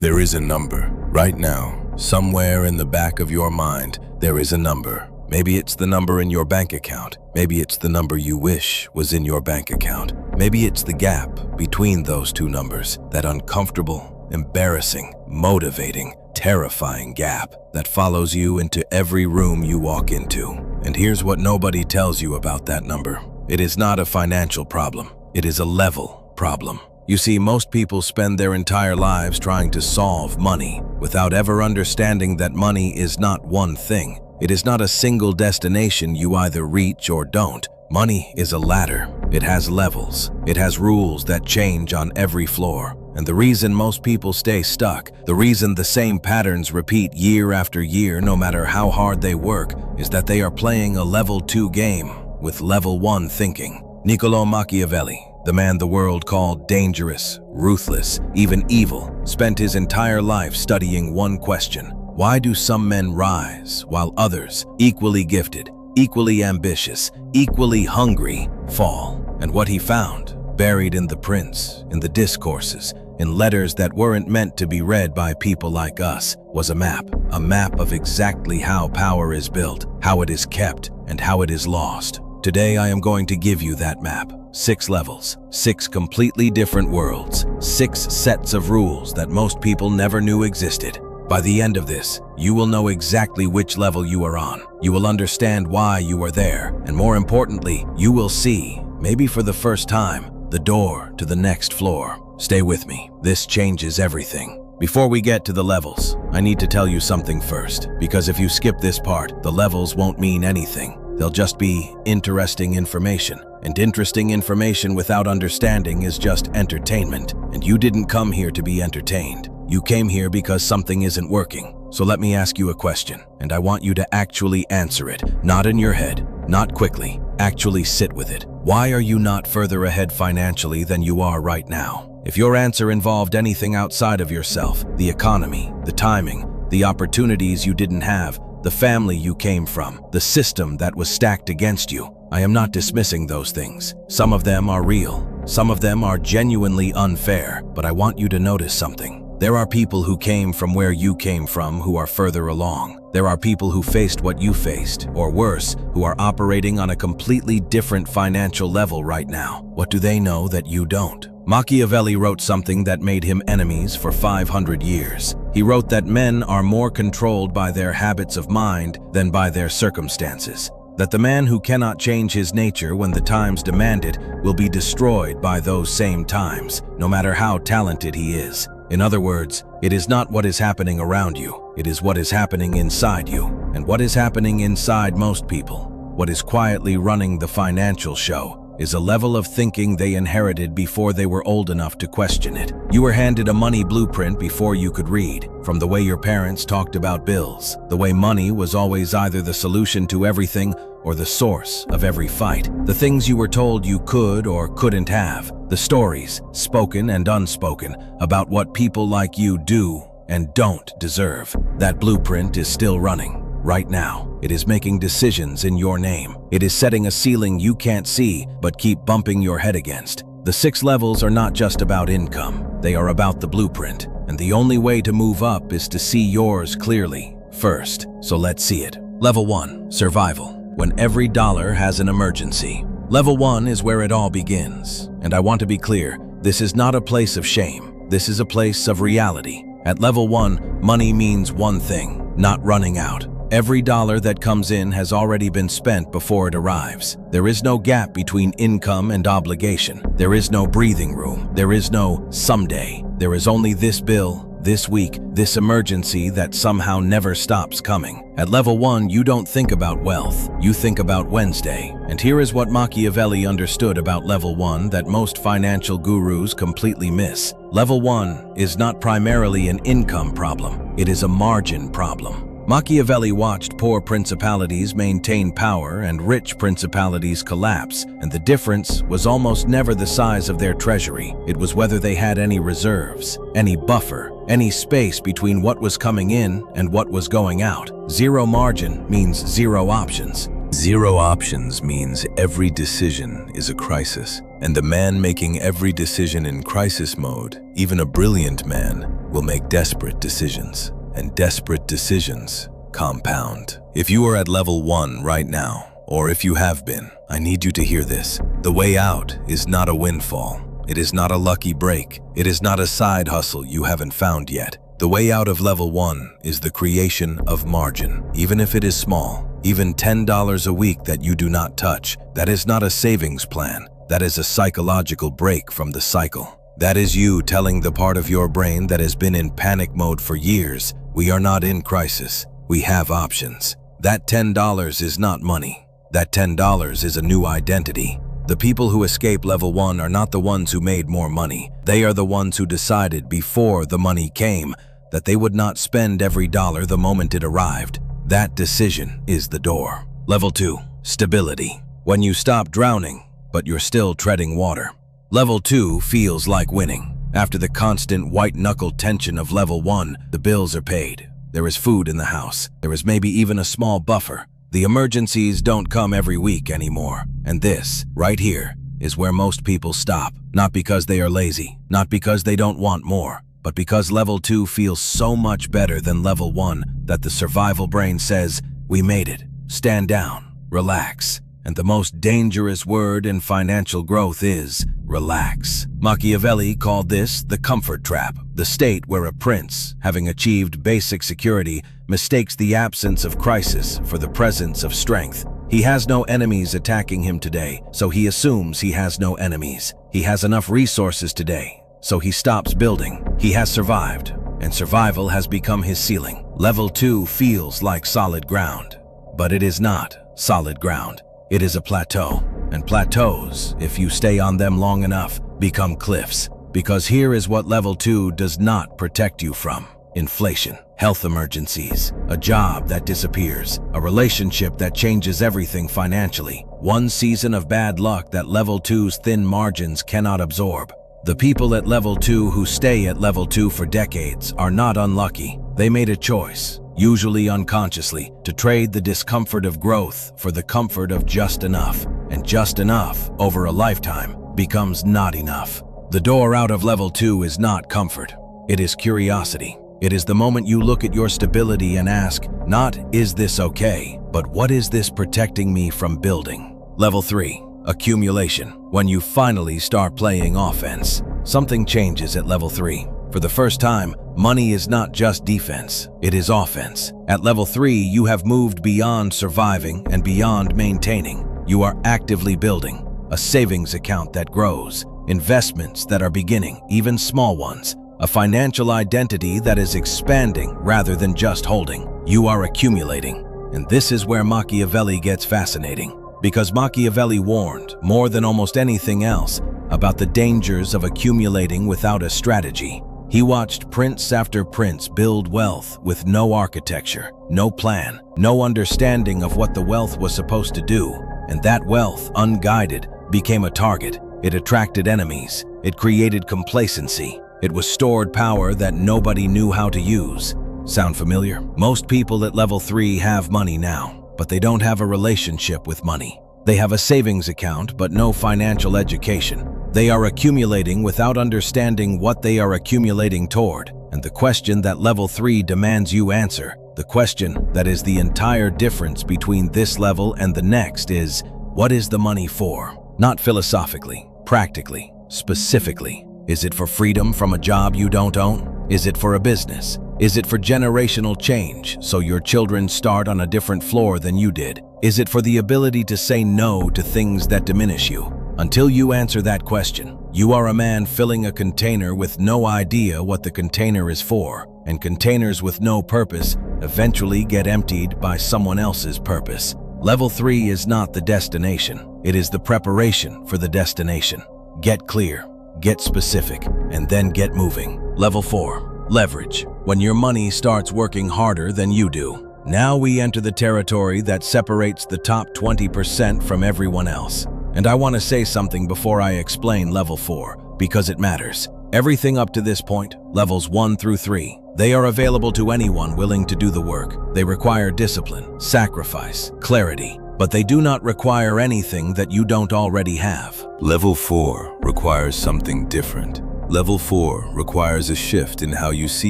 There is a number. Right now, somewhere in the back of your mind, there is a number. Maybe it's the number in your bank account. Maybe it's the number you wish was in your bank account. Maybe it's the gap between those two numbers, that uncomfortable, embarrassing, motivating, terrifying gap that follows you into every room you walk into. And here's what nobody tells you about that number. It is not a financial problem. It is a level problem. You see, most people spend their entire lives trying to solve money without ever understanding that money is not one thing. It is not a single destination you either reach or don't. Money is a ladder. It has levels. It has rules that change on every floor. And the reason most people stay stuck, the reason the same patterns repeat year after year no matter how hard they work, is that they are playing a level 2 game with level 1 thinking. Niccolo Machiavelli, the man the world called dangerous, ruthless, even evil, spent his entire life studying one question. Why do some men rise while others, equally gifted, equally ambitious, equally hungry, fall? And what he found, buried in the prints, in the discourses, in letters that weren't meant to be read by people like us, was a map of exactly how power is built, how it is kept, and how it is lost. Today I am going to give you that map. 6 levels, 6 completely different worlds, 6 sets of rules that most people never knew existed. By the end of this, you will know exactly which level you are on. You will understand why you are there, and more importantly, you will see, maybe for the first time, the door to the next floor. Stay with me. This changes everything. Before we get to the levels, I need to tell you something first, because if you skip this part, the levels won't mean anything. They'll just be interesting information. And interesting information without understanding is just entertainment. And you didn't come here to be entertained. You came here because something isn't working. So let me ask you a question, and I want you to actually answer it. Not in your head, not quickly. Actually sit with it. Why are you not further ahead financially than you are right now? If your answer involved anything outside of yourself, the economy, the timing, the opportunities you didn't have, the family you came from, the system that was stacked against you, I am not dismissing those things. Some of them are real. Some of them are genuinely unfair, but I want you to notice something. There are people who came from where you came from who are further along. There are people who faced what you faced, or worse, who are operating on a completely different financial level right now. What do they know that you don't? Machiavelli wrote something that made him enemies for 500 years. He wrote that men are more controlled by their habits of mind than by their circumstances. That the man who cannot change his nature when the times demand it will be destroyed by those same times, no matter how talented he is. In other words, it is not what is happening around you, it is what is happening inside you. And what is happening inside most people, what is quietly running the financial show, is a level of thinking they inherited before they were old enough to question it. You were handed a money blueprint before you could read, from the way your parents talked about bills, the way money was always either the solution to everything or the source of every fight, the things you were told you could or couldn't have, the stories, spoken and unspoken, about what people like you do and don't deserve. That blueprint is still running. Right now, it is making decisions in your name. It is setting a ceiling you can't see, but keep bumping your head against. The 6 levels are not just about income. They are about the blueprint. And the only way to move up is to see yours clearly first. So let's see it. Level 1, survival. When every dollar has an emergency. Level 1 is where it all begins. And I want to be clear, this is not a place of shame. This is a place of reality. At level 1, money means one thing, not running out. Every dollar that comes in has already been spent before it arrives. There is no gap between income and obligation. There is no breathing room. There is no someday. There is only this bill, this week, this emergency that somehow never stops coming. At level 1, you don't think about wealth. You think about Wednesday. And here is what Machiavelli understood about level 1 that most financial gurus completely miss. Level 1 is not primarily an income problem. It is a margin problem. Machiavelli watched poor principalities maintain power and rich principalities collapse, and the difference was almost never the size of their treasury. It was whether they had any reserves, any buffer, any space between what was coming in and what was going out. Zero margin means zero options. Zero options means every decision is a crisis, and the man making every decision in crisis mode, even a brilliant man, will make desperate decisions, and desperate decisions compound. If you are at level 1 right now, or if you have been, I need you to hear this. The way out is not a windfall. It is not a lucky break. It is not a side hustle you haven't found yet. The way out of level 1 is the creation of margin, even if it is small. Even $10 a week that you do not touch, that is not a savings plan. That is a psychological break from the cycle. That is you telling the part of your brain that has been in panic mode for years, we are not in crisis. We have options. That $10 is not money. That $10 is a new identity. The people who escape level 1 are not the ones who made more money. They are the ones who decided before the money came that they would not spend every dollar the moment it arrived. That decision is the door. Level 2, stability. When you stop drowning, but you're still treading water. Level 2 feels like winning. After the constant white-knuckle tension of level 1, the bills are paid. There is food in the house. There is maybe even a small buffer. The emergencies don't come every week anymore. And this, right here, is where most people stop. Not because they are lazy, not because they don't want more, but because level 2 feels so much better than level 1 that the survival brain says, we made it. Stand down, relax. And the most dangerous word in financial growth is relax. Machiavelli called this the comfort trap, the state where a prince, having achieved basic security, mistakes the absence of crisis for the presence of strength. He has no enemies attacking him today, so he assumes he has no enemies. He has enough resources today, so he stops building. He has survived, and survival has become his ceiling. Level 2 feels like solid ground, but it is not solid ground. It is a plateau, and plateaus, if you stay on them long enough, become cliffs. Because here is what level 2 does not protect you from. Inflation, health emergencies, a job that disappears, a relationship that changes everything financially, one season of bad luck that level 2's thin margins cannot absorb. The people at level 2 who stay at level 2 for decades are not unlucky. They made a choice, usually unconsciously, to trade the discomfort of growth for the comfort of just enough. And just enough, over a lifetime, becomes not enough. The door out of level 2 is not comfort. It is curiosity. It is the moment you look at your stability and ask, not, is this okay, but what is this protecting me from building? Level 3, accumulation. When you finally start playing offense, something changes at level 3. For the first time, money is not just defense, it is offense. At level 3, you have moved beyond surviving and beyond maintaining. You are actively building a savings account that grows, investments that are beginning, even small ones, a financial identity that is expanding rather than just holding. You are accumulating. And this is where Machiavelli gets fascinating, because Machiavelli warned, more than almost anything else, about the dangers of accumulating without a strategy. He watched prince after prince build wealth with no architecture, no plan, no understanding of what the wealth was supposed to do. And that wealth, unguided, became a target. It attracted enemies. It created complacency. It was stored power that nobody knew how to use. Sound familiar? Most people at level 3 have money now, but they don't have a relationship with money. They have a savings account, but no financial education. They are accumulating without understanding what they are accumulating toward. And the question that level 3 demands you answer, the question that is the entire difference between this level and the next is, what is the money for? Not philosophically, practically, specifically. Is it for freedom from a job you don't own? Is it for a business? Is it for generational change, so your children start on a different floor than you did? Is it for the ability to say no to things that diminish you? Until you answer that question, you are a man filling a container with no idea what the container is for, and containers with no purpose eventually get emptied by someone else's purpose. Level 3 is not the destination, it is the preparation for the destination. Get clear, get specific, and then get moving. Level 4, leverage. When your money starts working harder than you do. Now we enter the territory that separates the top 20% from everyone else. And I want to say something before I explain level 4, because it matters. Everything up to this point, levels 1 through 3, they are available to anyone willing to do the work. They require discipline, sacrifice, clarity, but they do not require anything that you don't already have. Level 4 requires something different. Level 4 requires a shift in how you see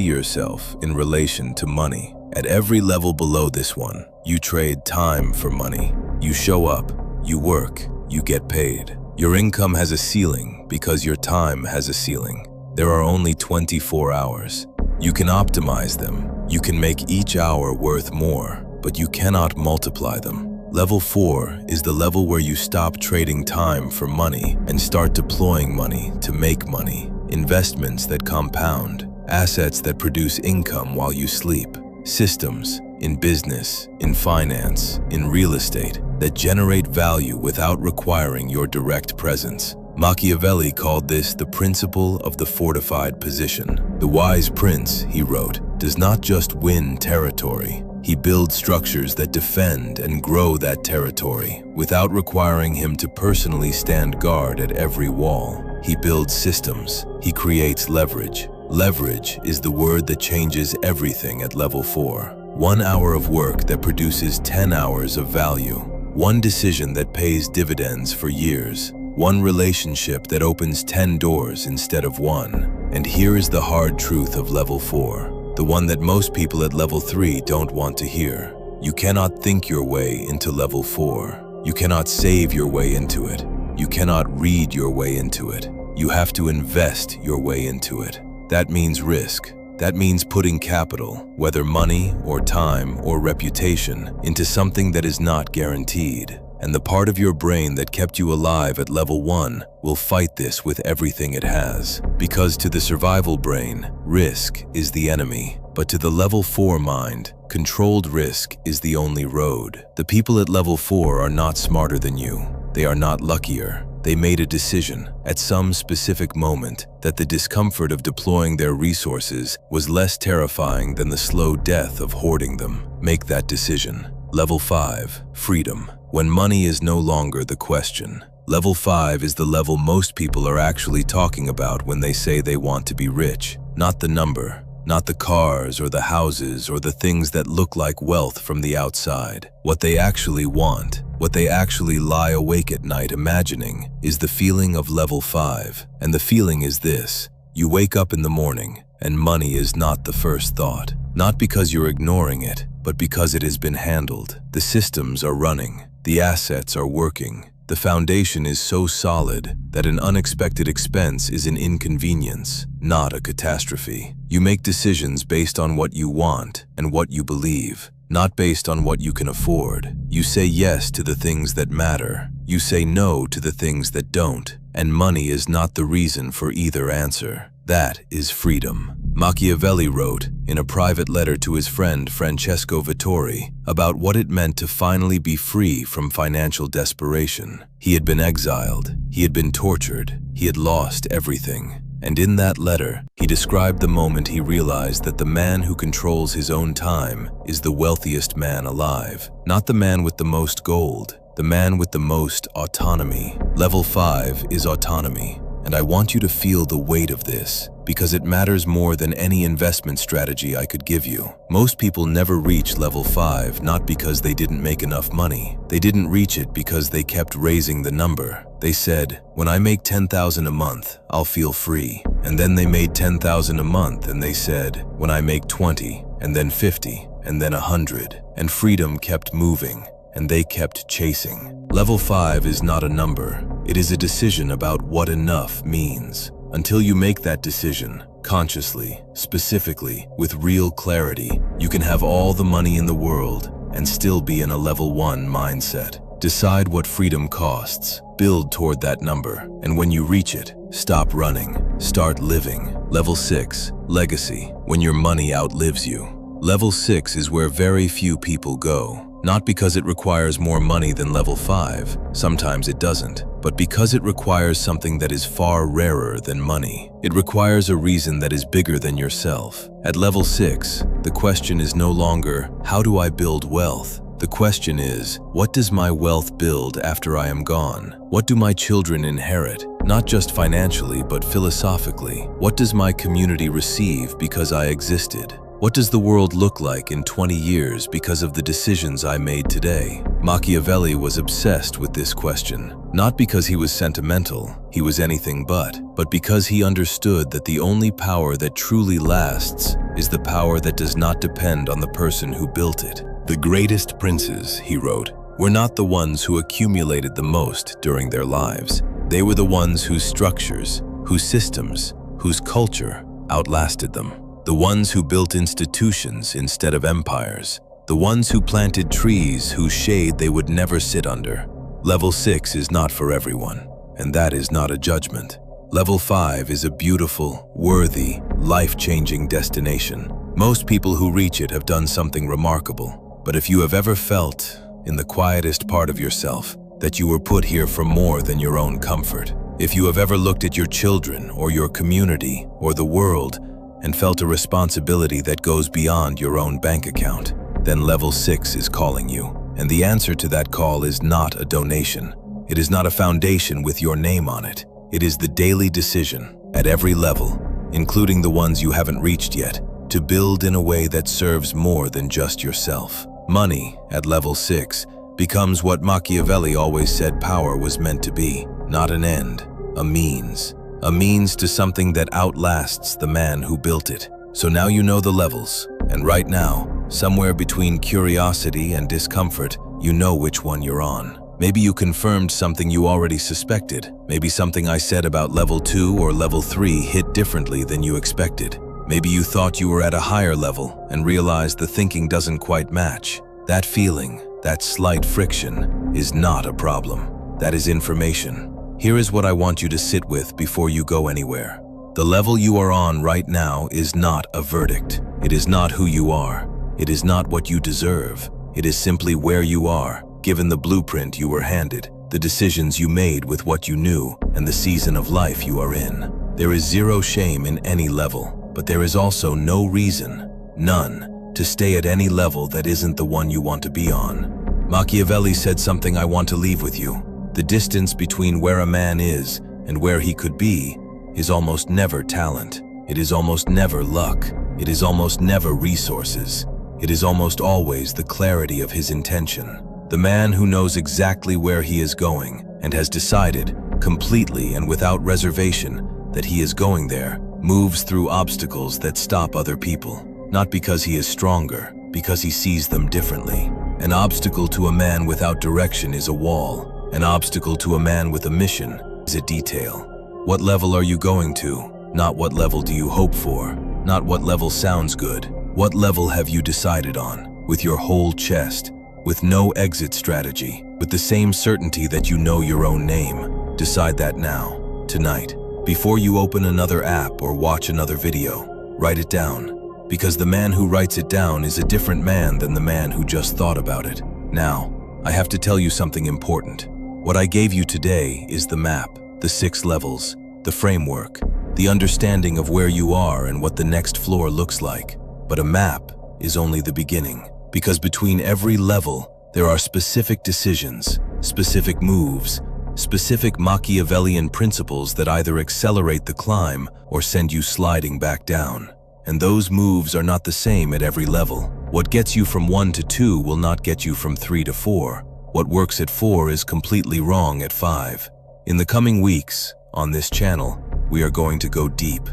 yourself in relation to money. At every level below this one, you trade time for money. You show up, you work, you get paid. Your income has a ceiling because your time has a ceiling. There are only 24 hours. You can optimize them. You can make each hour worth more, but you cannot multiply them. Level 4 is the level where you stop trading time for money and start deploying money to make money. Investments that compound, assets that produce income while you sleep, systems in business, in finance, in real estate that generate value without requiring your direct presence. Machiavelli called this the principle of the fortified position. The wise prince, he wrote, does not just win territory. He builds structures that defend and grow that territory without requiring him to personally stand guard at every wall. He builds systems. He creates leverage. Leverage is the word that changes everything at level 4. 1 hour of work that produces 10 hours of value. One decision that pays dividends for years. One relationship that opens 10 doors instead of 1. And here is the hard truth of level 4, the one that most people at level 3 don't want to hear. You cannot think your way into level 4. You cannot save your way into it. You cannot read your way into it. You have to invest your way into it. That means risk. That means putting capital, whether money or time or reputation, into something that is not guaranteed. And the part of your brain that kept you alive at level 1 will fight this with everything it has. Because to the survival brain, risk is the enemy. But to the level 4 mind, controlled risk is the only road. The people at level 4 are not smarter than you. They are not luckier. They made a decision at some specific moment that the discomfort of deploying their resources was less terrifying than the slow death of hoarding them. Make that decision. Level 5, freedom. When money is no longer the question. Level 5 is the level most people are actually talking about when they say they want to be rich. Not the number, not the cars or the houses or the things that look like wealth from the outside. What they actually want, what they actually lie awake at night imagining, is the feeling of level 5. And the feeling is this: you wake up in the morning and money is not the first thought. Not because you're ignoring it, but because it has been handled. The systems are running. The assets are working. The foundation is so solid that an unexpected expense is an inconvenience, not a catastrophe. You make decisions based on what you want and what you believe, not based on what you can afford. You say yes to the things that matter. You say no to the things that don't. And money is not the reason for either answer. That is freedom. Machiavelli wrote in a private letter to his friend Francesco Vittori about what it meant to finally be free from financial desperation. He had been exiled, he had been tortured, he had lost everything. And in that letter, he described the moment he realized that the man who controls his own time is the wealthiest man alive. Not the man with the most gold, the man with the most autonomy. Level 5 is autonomy. And I want you to feel the weight of this, because it matters more than any investment strategy I could give you. Most people never reach level 5 not because they didn't make enough money. They didn't reach it because they kept raising the number. They said, when I make 10,000 a month, I'll feel free. And then they made 10,000 a month and they said, when I make 20, and then 50, and then 100. And freedom kept moving, and they kept chasing. Level 5 is not a number. It is a decision about what enough means. Until you make that decision, consciously, specifically, with real clarity, you can have all the money in the world and still be in a level 1 mindset. Decide what freedom costs, build toward that number, and when you reach it, stop running, start living. Level 6, legacy, when your money outlives you. Level 6 is where very few people go. Not because it requires more money than level 5, sometimes it doesn't, but because it requires something that is far rarer than money. It requires a reason that is bigger than yourself. At level 6, the question is no longer, how do I build wealth? The question is, what does my wealth build after I am gone? What do my children inherit? Not just financially, but philosophically. What does my community receive because I existed? What does the world look like in 20 years because of the decisions I made today? Machiavelli was obsessed with this question, not because he was sentimental, he was anything but because he understood that the only power that truly lasts is the power that does not depend on the person who built it. The greatest princes, he wrote, were not the ones who accumulated the most during their lives. They were the ones whose structures, whose systems, whose culture outlasted them. The ones who built institutions instead of empires. The ones who planted trees whose shade they would never sit under. Level 6 is not for everyone, and that is not a judgment. Level 5 is a beautiful, worthy, life-changing destination. Most people who reach it have done something remarkable. But if you have ever felt, in the quietest part of yourself, that you were put here for more than your own comfort, if you have ever looked at your children or your community or the world and felt a responsibility that goes beyond your own bank account, then Level 6 is calling you. And the answer to that call is not a donation. It is not a foundation with your name on it. It is the daily decision, at every level, including the ones you haven't reached yet, to build in a way that serves more than just yourself. Money, at Level 6, becomes what Machiavelli always said power was meant to be, not an end, a means. A means to something that outlasts the man who built it. So now you know the levels, and right now, somewhere between curiosity and discomfort, you know which one you're on. Maybe you confirmed something you already suspected. Maybe something I said about Level 2 or Level 3 hit differently than you expected. Maybe you thought you were at a higher level and realized the thinking doesn't quite match. That feeling, that slight friction, is not a problem. That is information. Here is what I want you to sit with before you go anywhere. The level you are on right now is not a verdict. It is not who you are. It is not what you deserve. It is simply where you are, given the blueprint you were handed, the decisions you made with what you knew, and the season of life you are in. There is zero shame in any level, but there is also no reason, none, to stay at any level that isn't the one you want to be on. Machiavelli said something I want to leave with you. The distance between where a man is and where he could be is almost never talent. It is almost never luck. It is almost never resources. It is almost always the clarity of his intention. The man who knows exactly where he is going and has decided, completely and without reservation, that he is going there, moves through obstacles that stop other people, not because he is stronger, because he sees them differently. An obstacle to a man without direction is a wall. An obstacle to a man with a mission is a detail. What level are you going to? Not what level do you hope for? Not what level sounds good. What level have you decided on? With your whole chest, with no exit strategy, with the same certainty that you know your own name. Decide that now, tonight. Before you open another app or watch another video, write it down. Because the man who writes it down is a different man than the man who just thought about it. Now, I have to tell you something important. What I gave you today is the map, the 6 levels, the framework, the understanding of where you are and what the next floor looks like. But a map is only the beginning, because between every level, there are specific decisions, specific moves, specific Machiavellian principles that either accelerate the climb or send you sliding back down. And those moves are not the same at every level. What gets you from 1 to 2 will not get you from 3 to 4. What works at 4 is completely wrong at 5. In the coming weeks, on this channel, we are going to go deep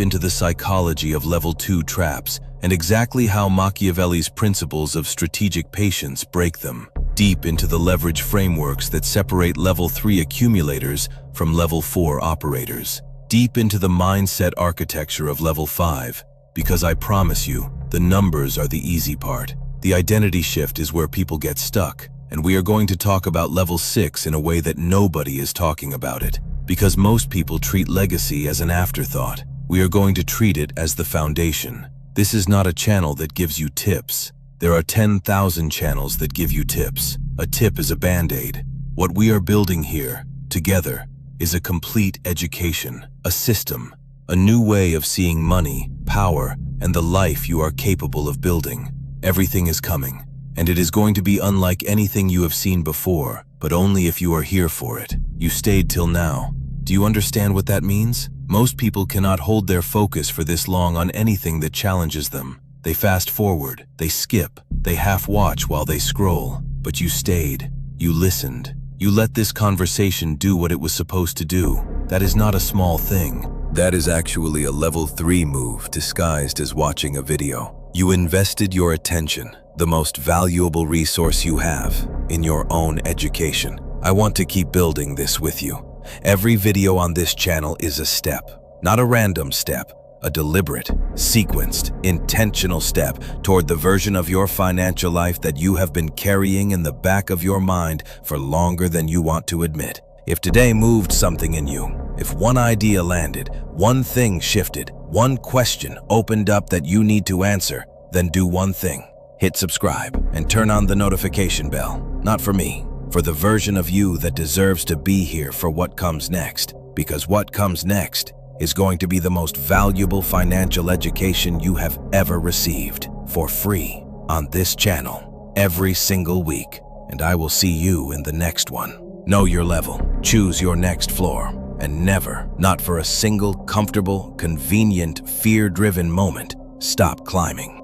into the psychology of Level 2 traps and exactly how Machiavelli's principles of strategic patience break them. Deep into the leverage frameworks that separate Level 3 accumulators from Level 4 operators. Deep into the mindset architecture of Level 5, because I promise you, the numbers are the easy part. The identity shift is where people get stuck. And we are going to talk about Level 6 in a way that nobody is talking about it. Because most people treat legacy as an afterthought. We are going to treat it as the foundation. This is not a channel that gives you tips. There are 10,000 channels that give you tips. A tip is a band-aid. What we are building here, together, is a complete education, a system, a new way of seeing money, power, and the life you are capable of building. Everything is coming. And it is going to be unlike anything you have seen before, but only if you are here for it. You stayed till now. Do you understand what that means? Most people cannot hold their focus for this long on anything that challenges them. They fast forward, they skip, they half watch while they scroll. But you stayed, you listened, you let this conversation do what it was supposed to do. That is not a small thing. That is actually a level 3 move disguised as watching a video. You invested your attention, the most valuable resource you have, in your own education. I want to keep building this with you. Every video on this channel is a step, not a random step, a deliberate, sequenced, intentional step toward the version of your financial life that you have been carrying in the back of your mind for longer than you want to admit. If today moved something in you, if one idea landed, one thing shifted, one question opened up that you need to answer, then do one thing. Hit subscribe and turn on the notification bell. Not for me, for the version of you that deserves to be here for what comes next. Because what comes next is going to be the most valuable financial education you have ever received, for free, on this channel, every single week. And I will see you in the next one. Know your level, choose your next floor, and never, not for a single comfortable, convenient, fear-driven moment, stop climbing.